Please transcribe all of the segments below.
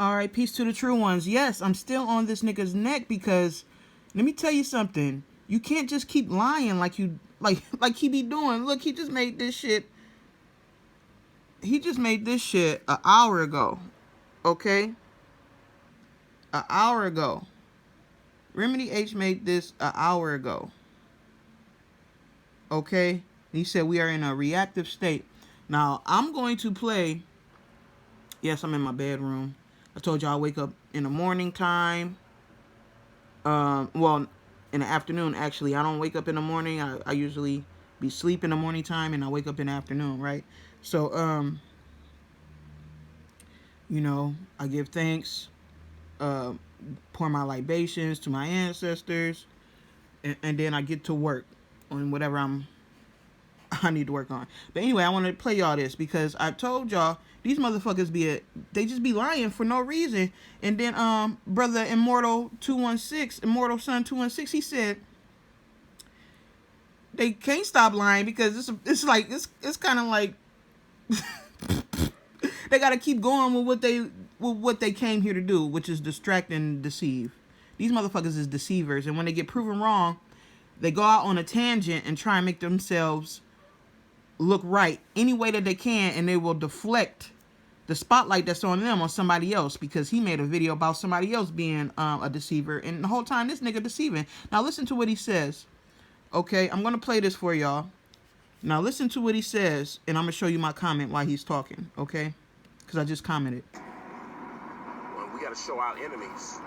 All right, peace to the true ones. Yes, I'm still on this nigga's neck because let me tell you something. You can't just keep lying like you like he be doing. Look, he just made this shit. He just made this shit an hour ago. Okay? An hour ago. Remedy H made this an hour ago. Okay? He said we are in a reactive state. Now, I'm going to play. Yes, I'm in my bedroom. I told y'all I wake up in the morning time. Well, in the afternoon, actually. I don't wake up in the morning. I usually be asleep in the morning time, and I wake up in the afternoon, right? So, you know, I give thanks, pour my libations to my ancestors, and then I get to work on whatever I need to work on. But anyway, I want to play y'all this because I told y'all these motherfuckers they just be lying for no reason. And then brother Immortal Son 216, he said they can't stop lying because it's kind of like they got to keep going with what they came here to do, which is distract and deceive. These motherfuckers is deceivers, and when they get proven wrong, they go out on a tangent and try and make themselves look right any way that they can, and they will deflect the spotlight that's on them on somebody else because he made a video about somebody else being a deceiver, and the whole time this nigga deceiving. Now listen to what he says. Okay, I'm gonna play this for y'all. Now listen to what he says, and I'm gonna show you my comment while he's talking. Okay, because I just commented. Well, we gotta show our enemies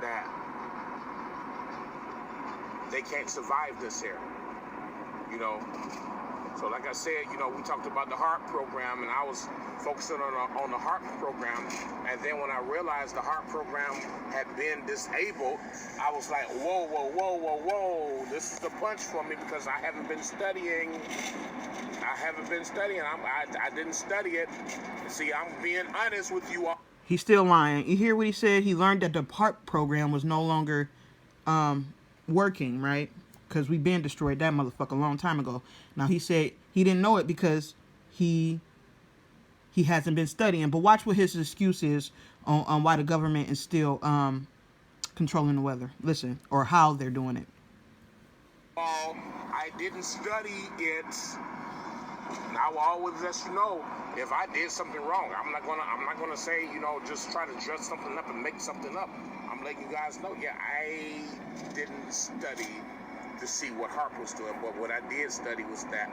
that they can't survive this here. You know, so like I said, you know, we talked about the HARP program, and I was focusing on the HARP program, and then when I realized the HARP program had been disabled, I was like, whoa, this is the punch for me because I haven't been studying. I didn't study it. See, I'm being honest with you all. He's still lying. You hear what he said? He learned that the HARP program was no longer working, right? Because we been destroyed that motherfucker a long time ago. Now he said he didn't know it because he hasn't been studying. But watch what his excuse is on why the government is still controlling the weather. Listen, or how they're doing it. I didn't study it. And I will always let you know if I did something wrong. I'm not gonna say, you know, just try to dress something up and make something up. I'm letting you guys know, yeah, I didn't study to see what HARP was doing, but what I did study was that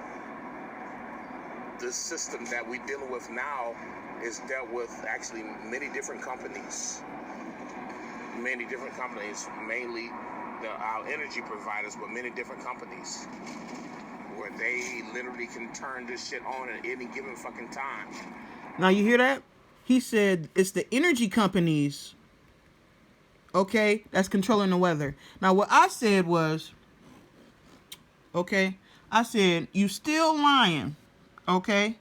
the system that we're dealing with now is dealt with actually many different companies, mainly our energy providers, but many different companies where they literally can turn this shit on at any given fucking time. Now you hear that? He said it's the energy companies, okay, that's controlling the weather. Now what I said was, okay, I said, you still lying, okay?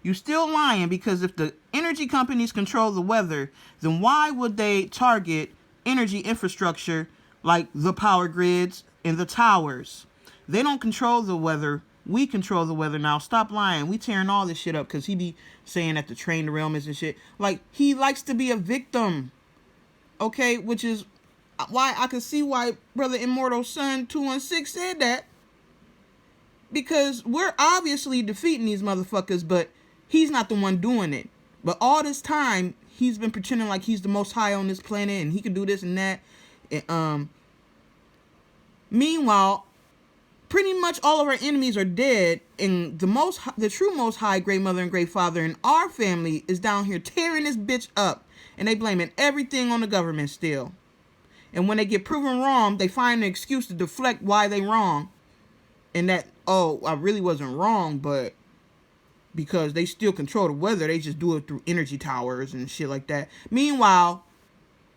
You still lying because if the energy companies control the weather, then why would they target energy infrastructure like the power grids and the towers? They don't control the weather. We control the weather now. Stop lying. We tearing all this shit up because he be saying that the train derailments and shit. Like, he likes to be a victim, okay? Which is why I can see why Brother Immortal Son 216 said that. Because we're obviously defeating these motherfuckers, but he's not the one doing it. But all this time, he's been pretending like he's the most high on this planet and he can do this and that. And, meanwhile, pretty much all of our enemies are dead, and the true most high great mother and great father in our family is down here tearing this bitch up, and they blaming everything on the government still. And when they get proven wrong, they find an excuse to deflect why they wrong. And that, oh, I really wasn't wrong, but because they still control the weather, they just do it through energy towers and shit like that. Meanwhile,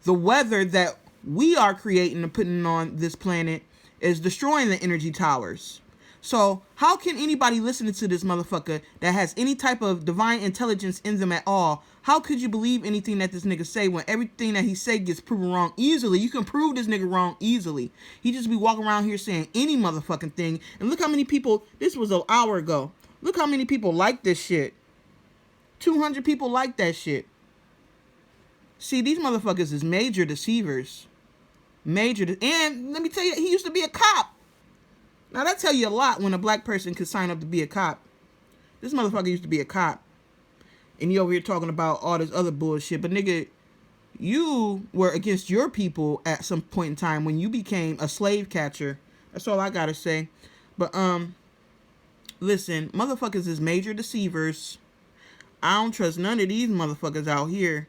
the weather that we are creating and putting on this planet is destroying the energy towers. So how can anybody listening to this motherfucker that has any type of divine intelligence in them at all, how could you believe anything that this nigga say when everything that he say gets proven wrong easily? You can prove this nigga wrong easily. He just be walking around here saying any motherfucking thing. And look how many people, this was an hour ago. Look how many people like this shit. 200 people like that shit. See, these motherfuckers is major deceivers. And let me tell you, he used to be a cop. Now, that tell you a lot when a black person could sign up to be a cop. This motherfucker used to be a cop. And you over here talking about all this other bullshit. But, nigga, you were against your people at some point in time when you became a slave catcher. That's all I gotta say. But, listen, motherfuckers is major deceivers. I don't trust none of these motherfuckers out here.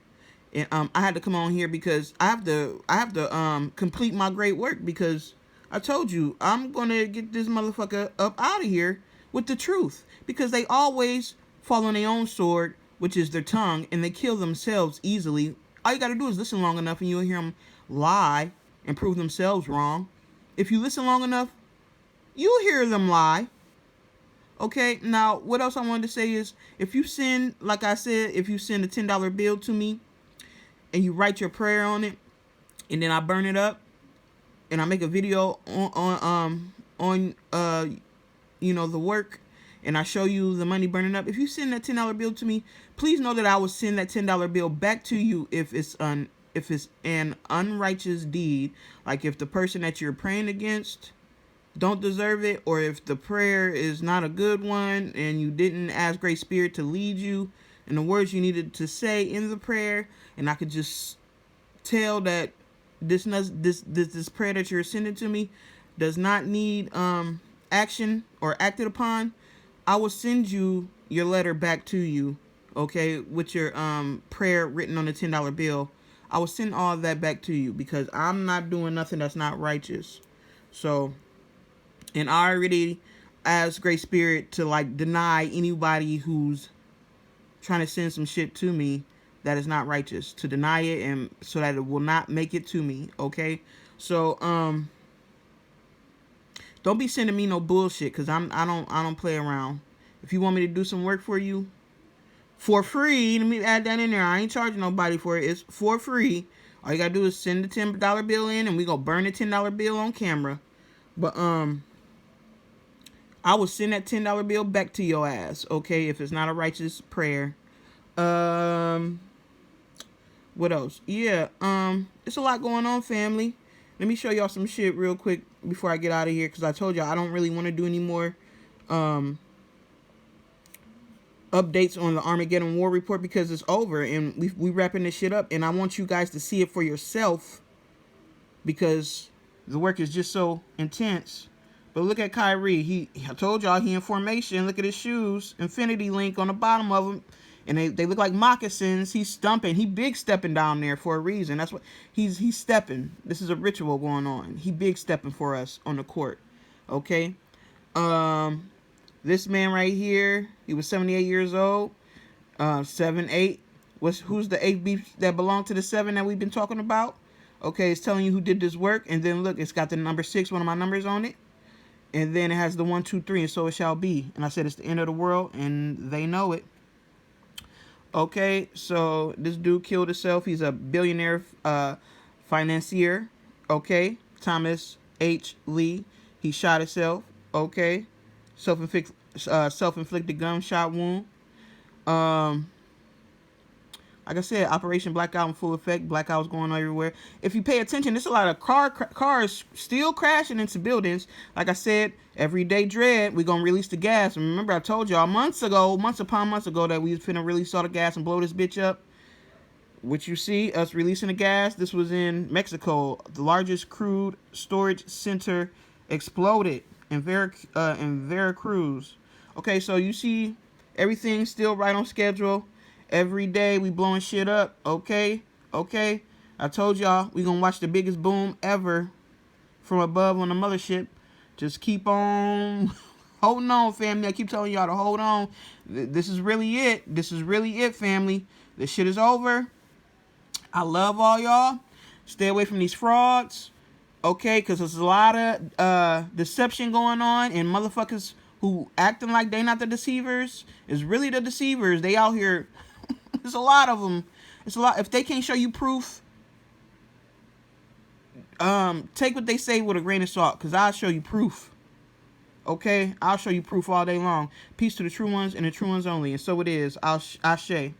And I had to come on here because I have to complete my great work, because I told you I'm gonna get this motherfucker up out of here with the truth, because they always fall on their own sword, which is their tongue, and they kill themselves easily. All you gotta do is listen long enough and you'll hear them lie and prove themselves wrong. If you listen long enough, you'll hear them lie. Okay, now what else I wanted to say is, if you send, like I said, if you send a $10 bill to me and you write your prayer on it, and then I burn it up, and I make a video on the work, and I show you the money burning up. If you send that $10 bill to me, please know that I will send that $10 bill back to you if it's an unrighteous deed, like if the person that you're praying against don't deserve it, or if the prayer is not a good one and you didn't ask Great Spirit to lead you in the words you needed to say in the prayer, and I could just tell that this prayer that you're sending to me does not need action or acted upon, I will send you your letter back to you, okay, with your prayer written on the $10 bill. I will send all of that back to you, because I'm not doing nothing that's not righteous. So, and I already asked Great Spirit to, like, deny anybody who's trying to send some shit to me that is not righteous, to deny it, and so that it will not make it to me, okay? So, don't be sending me no bullshit, because I don't play around. If you want me to do some work for you for free, let me add that in there. I ain't charging nobody for it. It's for free. All you gotta do is send the $10 bill in, and we gonna burn the $10 bill on camera. But I will send that $10 bill back to your ass, okay, if it's not a righteous prayer. What else? Yeah, it's a lot going on, family. Let me show y'all some shit real quick before I get out of here, because I told y'all I don't really want to do any more updates on the Armageddon War Report, because it's over and we wrapping this shit up, and I want you guys to see it for yourself, because the work is just so intense. But look at Kyrie. I told y'all he in formation. Look at his shoes. Infinity Link on the bottom of them. And they look like moccasins. He's stumping. He big stepping down there for a reason. That's what he's stepping. This is a ritual going on. He big stepping for us on the court. Okay. This man right here, he was 78 years old. 7-8. Who's the 8 beef that belonged to the 7 that we've been talking about? Okay, it's telling you who did this work. And then look, it's got the number 6, one of my numbers on it. And then it has the 1, 2, 3, and so it shall be. And I said it's the end of the world, and they know it. Okay, so this dude killed himself. He's a billionaire financier. Okay, Thomas H. Lee. He shot himself. Okay, self-inflicted gunshot wound. Like I said, Operation Blackout in full effect. Blackouts going on everywhere. If you pay attention, there's a lot of cars still crashing into buildings. Like I said, Everyday Dread, we're going to release the gas. And remember, I told y'all months upon months ago, that we was finna release all the gas and blow this bitch up. Which you see, us releasing the gas. This was in Mexico. The largest crude storage center exploded in Veracruz. Okay, so you see, everything's still right on schedule. Every day we blowing shit up, okay? Okay? I told y'all we gonna watch the biggest boom ever from above on the mothership. Just keep on holding on, family. I keep telling y'all to hold on. This is really it. This is really it, family. This shit is over. I love all y'all. Stay away from these frauds, okay? Because there's a lot of deception going on, and motherfuckers who acting like they not the deceivers is really the deceivers. They out here. There's a lot of them. It's a lot. If they can't show you proof, take what they say with a grain of salt, because I'll show you proof. Okay? I'll show you proof all day long. Peace to the true ones and the true ones only. And so it is. Ashe.